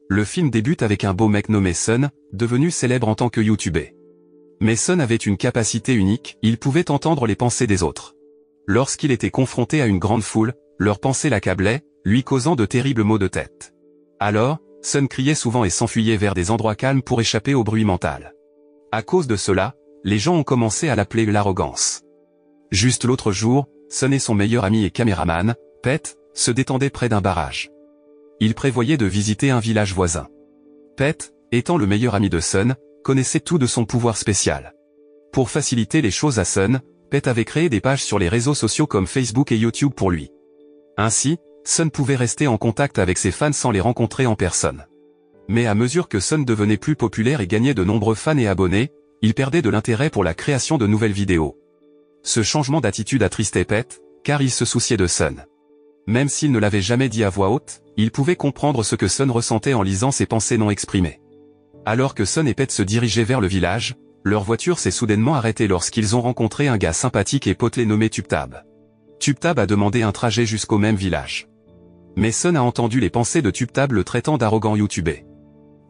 Le film débute avec un beau mec nommé Sun, devenu célèbre en tant que YouTuber. Mais Sun avait une capacité unique, il pouvait entendre les pensées des autres. Lorsqu'il était confronté à une grande foule, leurs pensées l'accablaient, lui causant de terribles maux de tête. Alors, Sun criait souvent et s'enfuyait vers des endroits calmes pour échapper au bruit mental. À cause de cela, les gens ont commencé à l'appeler l'arrogance. Juste l'autre jour, Sun et son meilleur ami et caméraman, Pete, se détendaient près d'un barrage. Ils prévoyaient de visiter un village voisin. Pete, étant le meilleur ami de Sun, connaissait tout de son pouvoir spécial. Pour faciliter les choses à Sun, Pete avait créé des pages sur les réseaux sociaux comme Facebook et YouTube pour lui. Ainsi, Sun pouvait rester en contact avec ses fans sans les rencontrer en personne. Mais à mesure que Sun devenait plus populaire et gagnait de nombreux fans et abonnés, il perdait de l'intérêt pour la création de nouvelles vidéos. Ce changement d'attitude attristait Pete, car il se souciait de Sun. Même s'il ne l'avait jamais dit à voix haute, il pouvait comprendre ce que Sun ressentait en lisant ses pensées non exprimées. Alors que Sun et Pete se dirigeaient vers le village, leur voiture s'est soudainement arrêtée lorsqu'ils ont rencontré un gars sympathique et potelé nommé TubTab. TubTab a demandé un trajet jusqu'au même village. Mais Sun a entendu les pensées de TubTab le traitant d'arrogant YouTuber.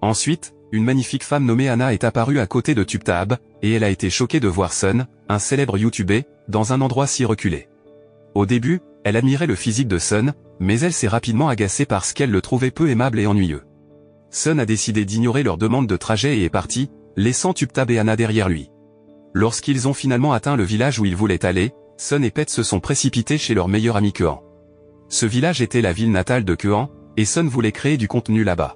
Ensuite, une magnifique femme nommée Anna est apparue à côté de TubTab, et elle a été choquée de voir Sun, un célèbre YouTuber, dans un endroit si reculé. Au début, elle admirait le physique de Sun, mais elle s'est rapidement agacée parce qu'elle le trouvait peu aimable et ennuyeux. Sun a décidé d'ignorer leur demande de trajet et est parti, laissant TubTab et Anna derrière lui. Lorsqu'ils ont finalement atteint le village où ils voulaient aller, Sun et Pete se sont précipités chez leur meilleur ami Kean. Ce village était la ville natale de Kean, et Sun voulait créer du contenu là-bas.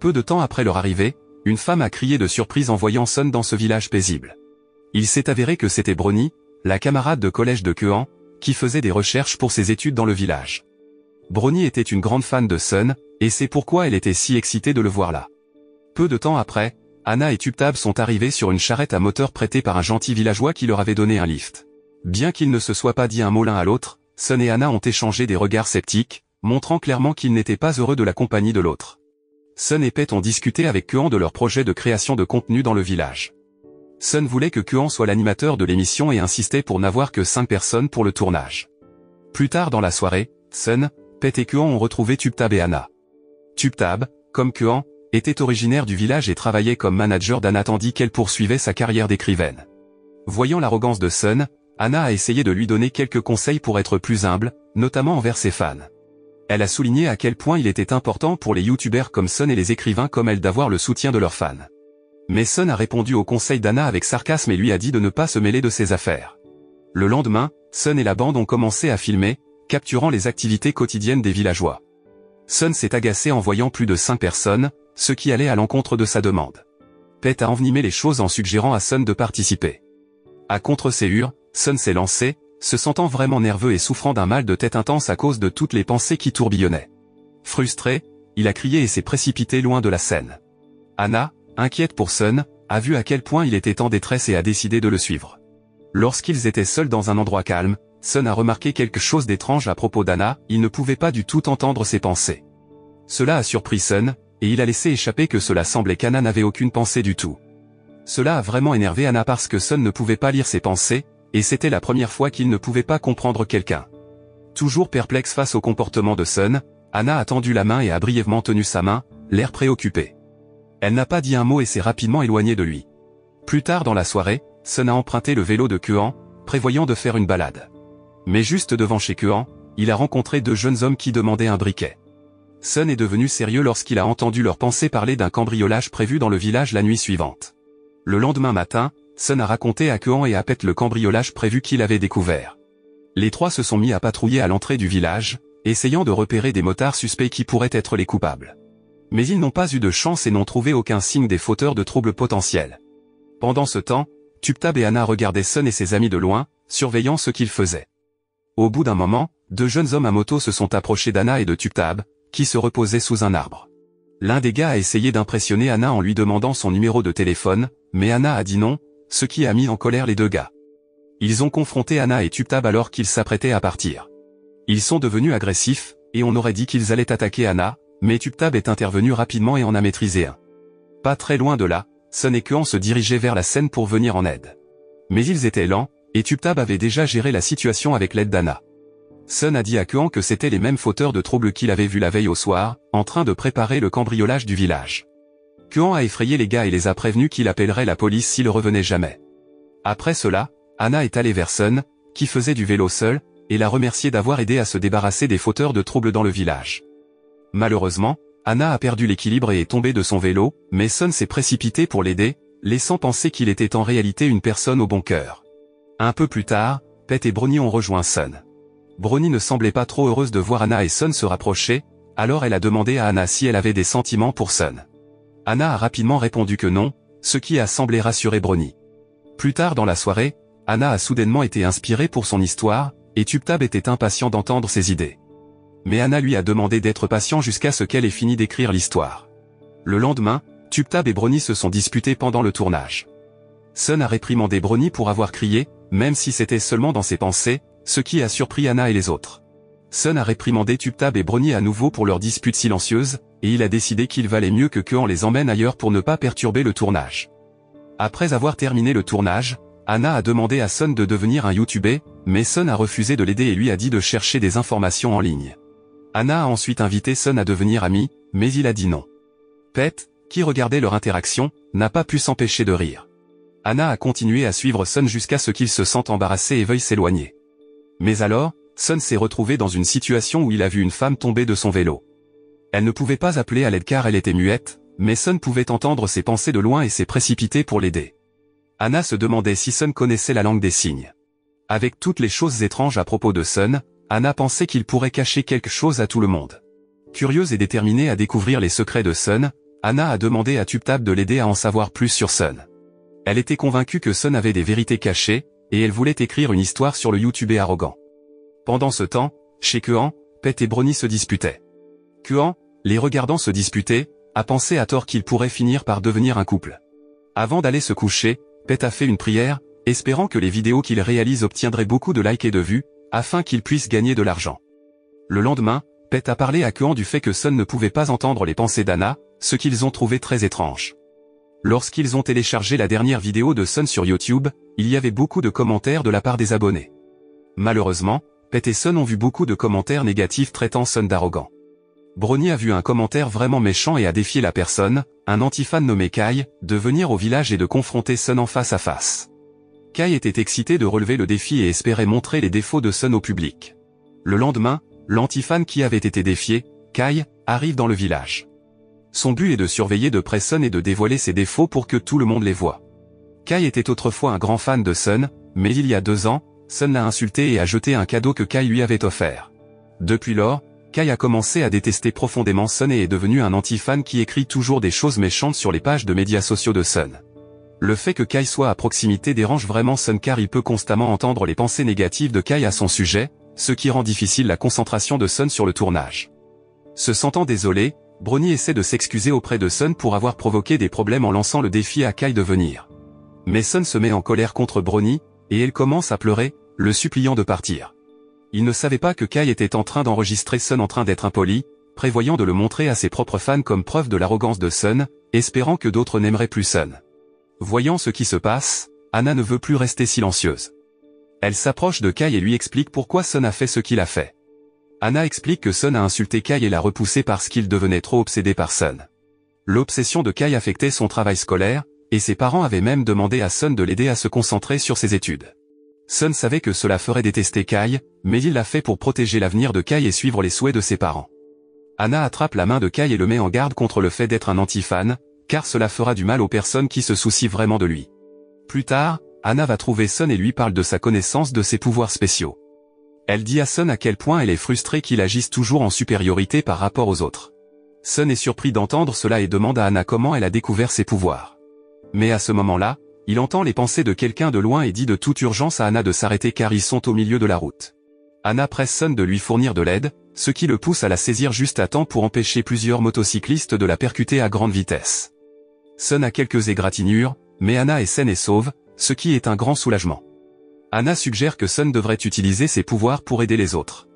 Peu de temps après leur arrivée, une femme a crié de surprise en voyant Sun dans ce village paisible. Il s'est avéré que c'était Brony, la camarade de collège de Kean, qui faisait des recherches pour ses études dans le village. Brony était une grande fan de Sun, et c'est pourquoi elle était si excitée de le voir là. Peu de temps après, Anna et TubTab sont arrivés sur une charrette à moteur prêtée par un gentil villageois qui leur avait donné un lift. Bien qu'ils ne se soient pas dit un mot l'un à l'autre, Sun et Anna ont échangé des regards sceptiques, montrant clairement qu'ils n'étaient pas heureux de la compagnie de l'autre. Sun et Pete ont discuté avec Kean de leur projet de création de contenu dans le village. Sun voulait que Kean soit l'animateur de l'émission et insistait pour n'avoir que 5 personnes pour le tournage. Plus tard dans la soirée, Sun, Pete et Kean ont retrouvé TubTab et Anna. TubTab, comme Kean, était originaire du village et travaillait comme manager d'Anna tandis qu'elle poursuivait sa carrière d'écrivaine. Voyant l'arrogance de Sun, Anna a essayé de lui donner quelques conseils pour être plus humble, notamment envers ses fans. Elle a souligné à quel point il était important pour les youtubeurs comme Sun et les écrivains comme elle d'avoir le soutien de leurs fans. Mais Sun a répondu aux conseils d'Anna avec sarcasme et lui a dit de ne pas se mêler de ses affaires. Le lendemain, Sun et la bande ont commencé à filmer, capturant les activités quotidiennes des villageois. Sun s'est agacé en voyant plus de 5 personnes, ce qui allait à l'encontre de sa demande. Pete a envenimé les choses en suggérant à Sun de participer. À contre-séure, Sun s'est lancé, se sentant vraiment nerveux et souffrant d'un mal de tête intense à cause de toutes les pensées qui tourbillonnaient. Frustré, il a crié et s'est précipité loin de la scène. Anna, inquiète pour Sun, a vu à quel point il était en détresse et a décidé de le suivre. Lorsqu'ils étaient seuls dans un endroit calme, Sun a remarqué quelque chose d'étrange à propos d'Anna, il ne pouvait pas du tout entendre ses pensées. Cela a surpris Sun, et il a laissé échapper que cela semblait qu'Anna n'avait aucune pensée du tout. Cela a vraiment énervé Anna parce que Sun ne pouvait pas lire ses pensées, et c'était la première fois qu'il ne pouvait pas comprendre quelqu'un. Toujours perplexe face au comportement de Sun, Anna a tendu la main et a brièvement tenu sa main, l'air préoccupé. Elle n'a pas dit un mot et s'est rapidement éloignée de lui. Plus tard dans la soirée, Sun a emprunté le vélo de Kean, prévoyant de faire une balade. Mais juste devant chez Kean, il a rencontré 2 jeunes hommes qui demandaient un briquet. Sun est devenu sérieux lorsqu'il a entendu leurs pensées parler d'un cambriolage prévu dans le village la nuit suivante. Le lendemain matin, Sun a raconté à Kean et à Pete le cambriolage prévu qu'il avait découvert. Les 3 se sont mis à patrouiller à l'entrée du village, essayant de repérer des motards suspects qui pourraient être les coupables. Mais ils n'ont pas eu de chance et n'ont trouvé aucun signe des fauteurs de troubles potentiels. Pendant ce temps, TubTab et Anna regardaient Sun et ses amis de loin, surveillant ce qu'ils faisaient. Au bout d'un moment, 2 jeunes hommes à moto se sont approchés d'Anna et de TubTab, qui se reposaient sous un arbre. L'un des gars a essayé d'impressionner Anna en lui demandant son numéro de téléphone, mais Anna a dit non, ce qui a mis en colère les 2 gars. Ils ont confronté Anna et TubTab alors qu'ils s'apprêtaient à partir. Ils sont devenus agressifs, et on aurait dit qu'ils allaient attaquer Anna, mais TubTab est intervenu rapidement et en a maîtrisé un. Pas très loin de là, Sun et Kean se dirigeaient vers la scène pour venir en aide. Mais ils étaient lents, et TubTab avait déjà géré la situation avec l'aide d'Anna. Sun a dit à Kuan que c'étaient les mêmes fauteurs de troubles qu'il avait vus la veille au soir, en train de préparer le cambriolage du village. Kuan a effrayé les gars et les a prévenus qu'il appellerait la police s'il revenait jamais. Après cela, Anna est allée vers Sun, qui faisait du vélo seul, et l'a remercié d'avoir aidé à se débarrasser des fauteurs de troubles dans le village. Malheureusement, Anna a perdu l'équilibre et est tombée de son vélo, mais Sun s'est précipité pour l'aider, laissant penser qu'il était en réalité une personne au bon cœur. Un peu plus tard, Pete et Bronnie ont rejoint Sun. Bronnie ne semblait pas trop heureuse de voir Anna et Sun se rapprocher, alors elle a demandé à Anna si elle avait des sentiments pour Sun. Anna a rapidement répondu que non, ce qui a semblé rassurer Bronnie. Plus tard dans la soirée, Anna a soudainement été inspirée pour son histoire, et TubTab était impatient d'entendre ses idées. Mais Anna lui a demandé d'être patient jusqu'à ce qu'elle ait fini d'écrire l'histoire. Le lendemain, TubTab et Bronnie se sont disputés pendant le tournage. Sun a réprimandé Bronnie pour avoir crié, même si c'était seulement dans ses pensées, ce qui a surpris Anna et les autres. Sun a réprimandé TubTab et Bronnie à nouveau pour leur dispute silencieuse, et il a décidé qu'il valait mieux que Kuan les emmène ailleurs pour ne pas perturber le tournage. Après avoir terminé le tournage, Anna a demandé à Sun de devenir un YouTuber, mais Sun a refusé de l'aider et lui a dit de chercher des informations en ligne. Anna a ensuite invité Sun à devenir ami, mais il a dit non. Pete, qui regardait leur interaction, n'a pas pu s'empêcher de rire. Anna a continué à suivre Sun jusqu'à ce qu'il se sente embarrassé et veuille s'éloigner. Mais alors, Sun s'est retrouvé dans une situation où il a vu une femme tomber de son vélo. Elle ne pouvait pas appeler à l'aide car elle était muette, mais Sun pouvait entendre ses pensées de loin et s'est précipité pour l'aider. Anna se demandait si Sun connaissait la langue des signes. Avec toutes les choses étranges à propos de Sun, Anna pensait qu'il pourrait cacher quelque chose à tout le monde. Curieuse et déterminée à découvrir les secrets de Sun, Anna a demandé à TubTab de l'aider à en savoir plus sur Sun. Elle était convaincue que Sun avait des vérités cachées, et elle voulait écrire une histoire sur le YouTuber arrogant. Pendant ce temps, chez Kuan, Pete et Bronnie se disputaient. Kuan, les regardant se disputer, a pensé à tort qu'ils pourraient finir par devenir un couple. Avant d'aller se coucher, Pete a fait une prière, espérant que les vidéos qu'il réalise obtiendraient beaucoup de likes et de vues, afin qu'il puisse gagner de l'argent. Le lendemain, Pete a parlé à Kuan du fait que Sun ne pouvait pas entendre les pensées d'Anna, ce qu'ils ont trouvé très étrange. Lorsqu'ils ont téléchargé la dernière vidéo de Sun sur YouTube, il y avait beaucoup de commentaires de la part des abonnés. Malheureusement, Pete et Sun ont vu beaucoup de commentaires négatifs traitant Sun d'arrogant. Bronnie a vu un commentaire vraiment méchant et a défié la personne, un anti-fan nommé Kai, de venir au village et de confronter Sun en face à face. Kai était excité de relever le défi et espérait montrer les défauts de Sun au public. Le lendemain, l'anti-fan qui avait été défié, Kai, arrive dans le village. Son but est de surveiller de près Sun et de dévoiler ses défauts pour que tout le monde les voie. Kai était autrefois un grand fan de Sun, mais il y a 2 ans, Sun l'a insulté et a jeté un cadeau que Kai lui avait offert. Depuis lors, Kai a commencé à détester profondément Sun et est devenu un anti-fan qui écrit toujours des choses méchantes sur les pages de médias sociaux de Sun. Le fait que Kai soit à proximité dérange vraiment Sun car il peut constamment entendre les pensées négatives de Kai à son sujet, ce qui rend difficile la concentration de Sun sur le tournage. Se sentant désolé, Bronnie essaie de s'excuser auprès de Sun pour avoir provoqué des problèmes en lançant le défi à Kai de venir. Mais Sun se met en colère contre Bronnie, et elle commence à pleurer, le suppliant de partir. Il ne savait pas que Kai était en train d'enregistrer Sun en train d'être impoli, prévoyant de le montrer à ses propres fans comme preuve de l'arrogance de Sun, espérant que d'autres n'aimeraient plus Sun. Voyant ce qui se passe, Anna ne veut plus rester silencieuse. Elle s'approche de Kai et lui explique pourquoi Sun a fait ce qu'il a fait. Anna explique que Sun a insulté Kai et l'a repoussé parce qu'il devenait trop obsédé par Sun. L'obsession de Kai affectait son travail scolaire, et ses parents avaient même demandé à Sun de l'aider à se concentrer sur ses études. Sun savait que cela ferait détester Kai, mais il l'a fait pour protéger l'avenir de Kai et suivre les souhaits de ses parents. Anna attrape la main de Kai et le met en garde contre le fait d'être un anti-fan, car cela fera du mal aux personnes qui se soucient vraiment de lui. Plus tard, Anna va trouver Sun et lui parle de sa connaissance de ses pouvoirs spéciaux. Elle dit à Sun à quel point elle est frustrée qu'il agisse toujours en supériorité par rapport aux autres. Sun est surpris d'entendre cela et demande à Anna comment elle a découvert ses pouvoirs. Mais à ce moment-là, il entend les pensées de quelqu'un de loin et dit de toute urgence à Anna de s'arrêter car ils sont au milieu de la route. Anna presse Sun de lui fournir de l'aide, ce qui le pousse à la saisir juste à temps pour empêcher plusieurs motocyclistes de la percuter à grande vitesse. Sun a quelques égratignures, mais Anna est saine et sauve, ce qui est un grand soulagement. Anna suggère que Sun devrait utiliser ses pouvoirs pour aider les autres.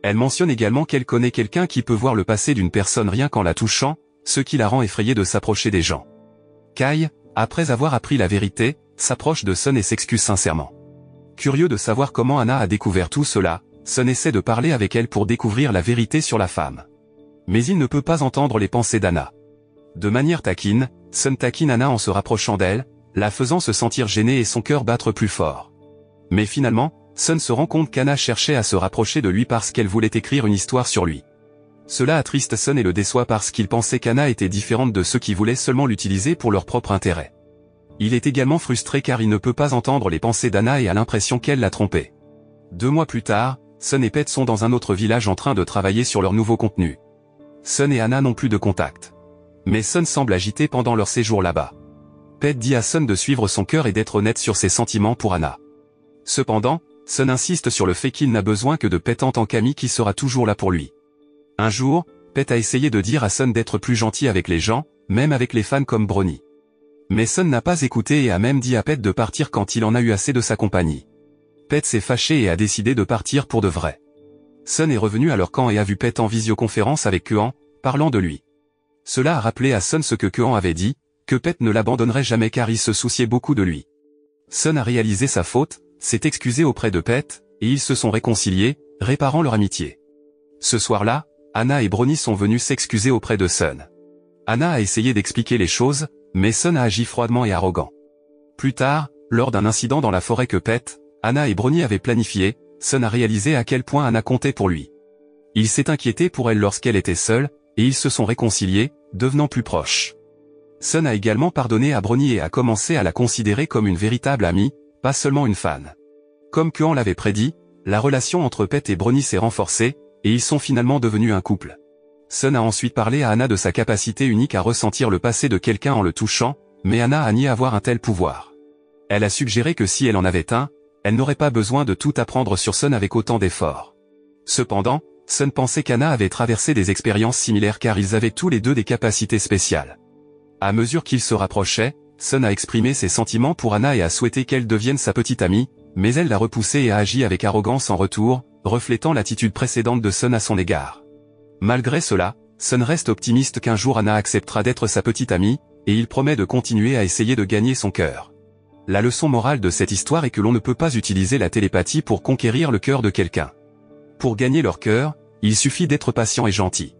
Elle mentionne également qu'elle connaît quelqu'un qui peut voir le passé d'une personne rien qu'en la touchant, ce qui la rend effrayée de s'approcher des gens. Kai, après avoir appris la vérité, s'approche de Sun et s'excuse sincèrement. Curieux de savoir comment Anna a découvert tout cela, Sun essaie de parler avec elle pour découvrir la vérité sur la femme. Mais il ne peut pas entendre les pensées d'Anna. De manière taquine, Sun taquine Anna en se rapprochant d'elle, la faisant se sentir gênée et son cœur battre plus fort. Mais finalement, Sun se rend compte qu'Anna cherchait à se rapprocher de lui parce qu'elle voulait écrire une histoire sur lui. Cela attriste Sun et le déçoit parce qu'il pensait qu'Anna était différente de ceux qui voulaient seulement l'utiliser pour leur propre intérêt. Il est également frustré car il ne peut pas entendre les pensées d'Anna et a l'impression qu'elle l'a trompé. 2 mois plus tard, Sun et Pete sont dans un autre village en train de travailler sur leur nouveau contenu. Sun et Anna n'ont plus de contact. Mais Sun semble agité pendant leur séjour là-bas. Pete dit à Sun de suivre son cœur et d'être honnête sur ses sentiments pour Anna. Cependant, Sun insiste sur le fait qu'il n'a besoin que de Pete en tant qu'ami qui sera toujours là pour lui. Un jour, Pete a essayé de dire à Sun d'être plus gentil avec les gens, même avec les fans comme Bronny. Mais Sun n'a pas écouté et a même dit à Pete de partir quand il en a eu assez de sa compagnie. Pete s'est fâché et a décidé de partir pour de vrai. Sun est revenu à leur camp et a vu Pete en visioconférence avec Kuan, parlant de lui. Cela a rappelé à Sun ce que Kuan avait dit, que Pete ne l'abandonnerait jamais car il se souciait beaucoup de lui. Sun a réalisé sa faute, s'est excusé auprès de Pete, et ils se sont réconciliés, réparant leur amitié. Ce soir-là, Anna et Bronny sont venus s'excuser auprès de Sun. Anna a essayé d'expliquer les choses, mais Sun a agi froidement et arrogant. Plus tard, lors d'un incident dans la forêt que Pete, Anna et Bronny avaient planifié, Sun a réalisé à quel point Anna comptait pour lui. Il s'est inquiété pour elle lorsqu'elle était seule, et ils se sont réconciliés, devenant plus proches. Sun a également pardonné à Bronny et a commencé à la considérer comme une véritable amie, pas seulement une fan. Comme Kuan l'avait prédit, la relation entre Pete et Bronny s'est renforcée, et ils sont finalement devenus un couple. Sun a ensuite parlé à Anna de sa capacité unique à ressentir le passé de quelqu'un en le touchant, mais Anna a nié avoir un tel pouvoir. Elle a suggéré que si elle en avait un, elle n'aurait pas besoin de tout apprendre sur Sun avec autant d'efforts. Cependant, Sun pensait qu'Anna avait traversé des expériences similaires car ils avaient tous les deux des capacités spéciales. À mesure qu'ils se rapprochaient, Sun a exprimé ses sentiments pour Anna et a souhaité qu'elle devienne sa petite amie, mais elle l'a repoussé et a agi avec arrogance en retour, reflétant l'attitude précédente de Sun à son égard. Malgré cela, Sun reste optimiste qu'un jour Anna acceptera d'être sa petite amie, et il promet de continuer à essayer de gagner son cœur. La leçon morale de cette histoire est que l'on ne peut pas utiliser la télépathie pour conquérir le cœur de quelqu'un. Pour gagner leur cœur, il suffit d'être patient et gentil.